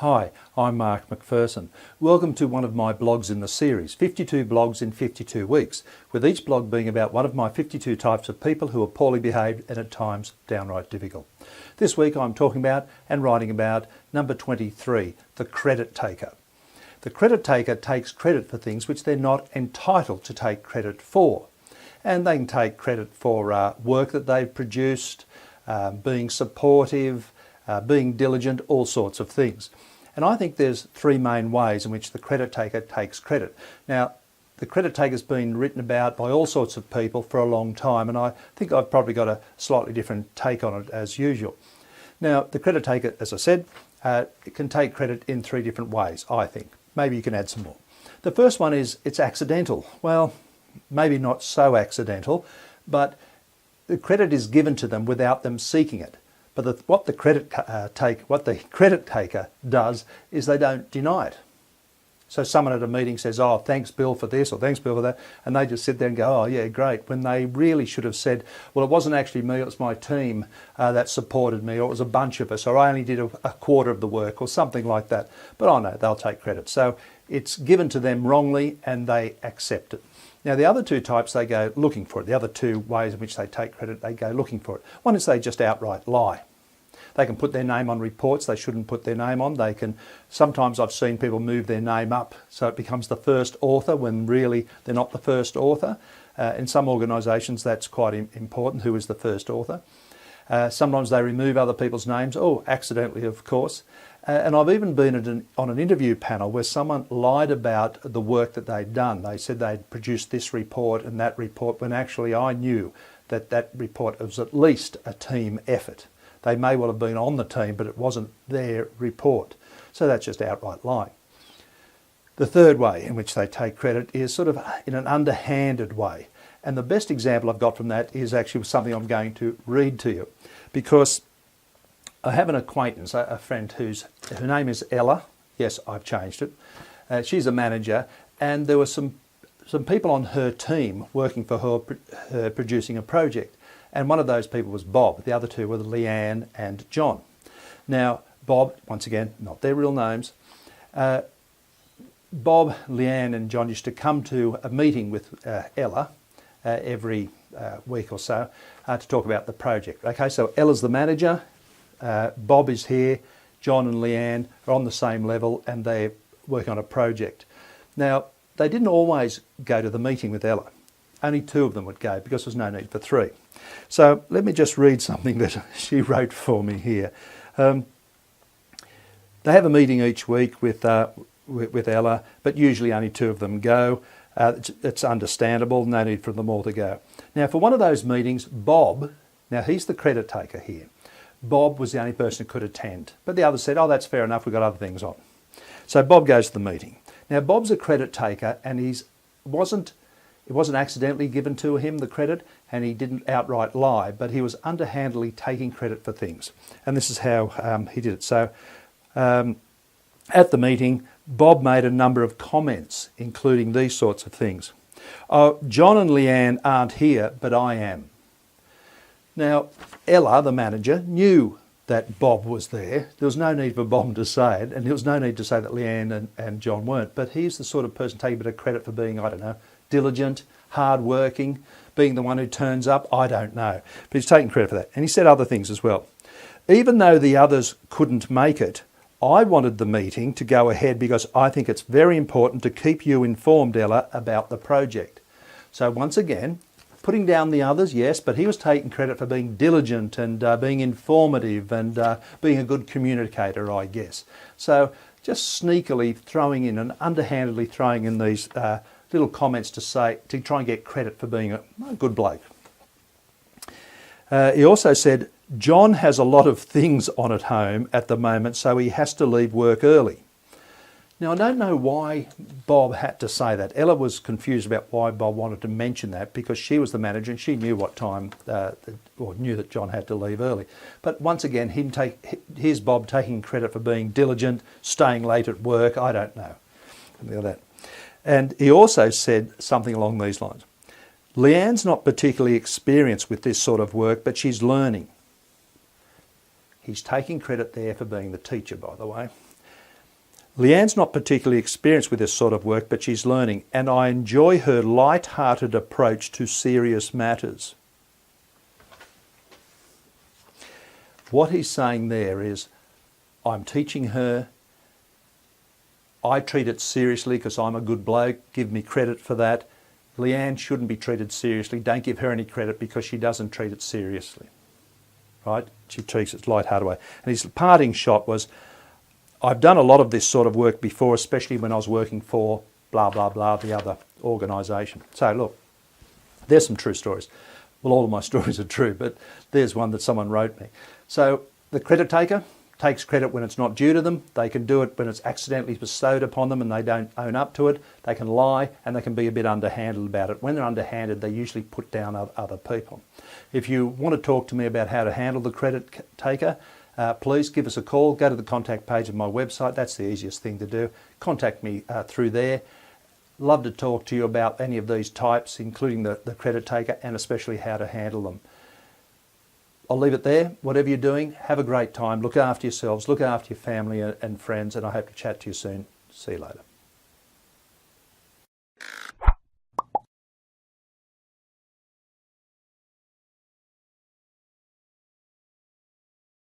Hi, I'm Mark McPherson. Welcome to one of my blogs in the series, 52 blogs in 52 weeks, with each blog being about one of my 52 types of people who are poorly behaved and at times downright difficult. This week I'm talking about and writing about number 23, the credit taker. The credit taker takes credit for things which they're not entitled to take credit for. And they can take credit for work that they've produced, being supportive, being diligent, all sorts of things. And I think there's three main ways in which the credit taker takes credit. Now, the credit taker's been written about by all sorts of people for a long time, and I think I've probably got a slightly different take on it as usual. Now, the credit taker, as I said, it can take credit in three different ways, I think. Maybe you can add some more. The first one is it's accidental. Well, maybe not so accidental, but the credit is given to them without them seeking it. But what the credit taker does is they don't deny it. So someone at a meeting says, "Oh, thanks Bill for this," or "Thanks Bill for that," and they just sit there and go, "Oh yeah, great," when they really should have said, "Well, it wasn't actually me, it was my team that supported me, or it was a bunch of us, or I only did a quarter of the work," or something like that. But oh no, they'll take credit. So it's given to them wrongly and they accept it. Now, the other two types, they go looking for it. The other two ways in which they take credit, they go looking for it. One is they just outright lie. They can put their name on reports they shouldn't put their name on. They can, sometimes I've seen people move their name up so it becomes the first author when really they're not the first author. In some organisations that's quite important, who is the first author. Sometimes they remove other people's names, accidentally of course. And I've even been on an interview panel where someone lied about the work that they'd done. They said they'd produced this report and that report when actually I knew that that report was at least a team effort. They may well have been on the team, but it wasn't their report. So that's just outright lying. The third way in which they take credit is sort of in an underhanded way. And the best example I've got from that is actually something I'm going to read to you. Because I have an acquaintance, a friend her name is Ella. Yes, I've changed it. She's a manager, and there were some people on her team working for her producing a project. And one of those people was Bob. The other two were Leanne and John. Now, Bob, once again, not their real names. Bob, Leanne and John used to come to a meeting with Ella every week or so to talk about the project. Okay, so Ella's the manager. Bob is here, John and Leanne are on the same level and they work on a project. Now, they didn't always go to the meeting with Ella. Only two of them would go because there's no need for three. So let me just read something that she wrote for me here. They have a meeting each week with Ella, but usually only two of them go. It's understandable, no need for them all to go. Now, for one of those meetings, Bob, now he's the credit taker here. Bob was the only person who could attend. But the others said, "Oh, that's fair enough, we've got other things on." So Bob goes to the meeting. Now, Bob's a credit taker and it wasn't accidentally given to him, the credit, and he didn't outright lie, but he was underhandedly taking credit for things. And this is how he did it. So at the meeting, Bob made a number of comments, including these sorts of things. "Oh, John and Leanne aren't here, but I am." Now, Ella, the manager, knew that Bob was there. There was no need for Bob to say it, and there was no need to say that Leanne and John weren't. But he's the sort of person taking a bit of credit for being, I don't know, diligent, hard-working, being the one who turns up, I don't know. But he's taking credit for that. And he said other things as well. "Even though the others couldn't make it, I wanted the meeting to go ahead because I think it's very important to keep you informed, Ella, about the project." So once again, putting down the others, yes, but he was taking credit for being diligent and being informative and being a good communicator, I guess. So just sneakily throwing in and underhandedly throwing in these little comments to try and get credit for being a good bloke. He also said, "John has a lot of things on at home at the moment, so he has to leave work early." Now, I don't know why Bob had to say that. Ella was confused about why Bob wanted to mention that because she was the manager and she knew what time, or knew that John had to leave early. But once again, here's Bob taking credit for being diligent, staying late at work, I don't know. Something like that. And he also said something along these lines. "Leanne's not particularly experienced with this sort of work, but she's learning." He's taking credit there for being the teacher, by the way. Leanne's not particularly experienced with this sort of work, but she's learning, and I enjoy her light-hearted approach to serious matters. What he's saying there is, I'm teaching her, I treat it seriously because I'm a good bloke, give me credit for that. Leanne shouldn't be treated seriously, don't give her any credit because she doesn't treat it seriously. Right? She treats it light-hearted way. And his parting shot was, I've done a lot of this sort of work before, especially when I was working for blah, blah, blah, the other organisation. So look, there's some true stories. Well, all of my stories are true, but there's one that someone wrote me. So the credit taker takes credit when it's not due to them. They can do it when it's accidentally bestowed upon them and they don't own up to it. They can lie and they can be a bit underhanded about it. When they're underhanded, they usually put down other people. If you want to talk to me about how to handle the credit taker, please give us a call. Go to the contact page of my website. That's the easiest thing to do. Contact me through there. Love to talk to you about any of these types, including the credit taker and especially how to handle them. I'll leave it there. Whatever you're doing, have a great time. Look after yourselves, look after your family and friends, and I hope to chat to you soon. See you later.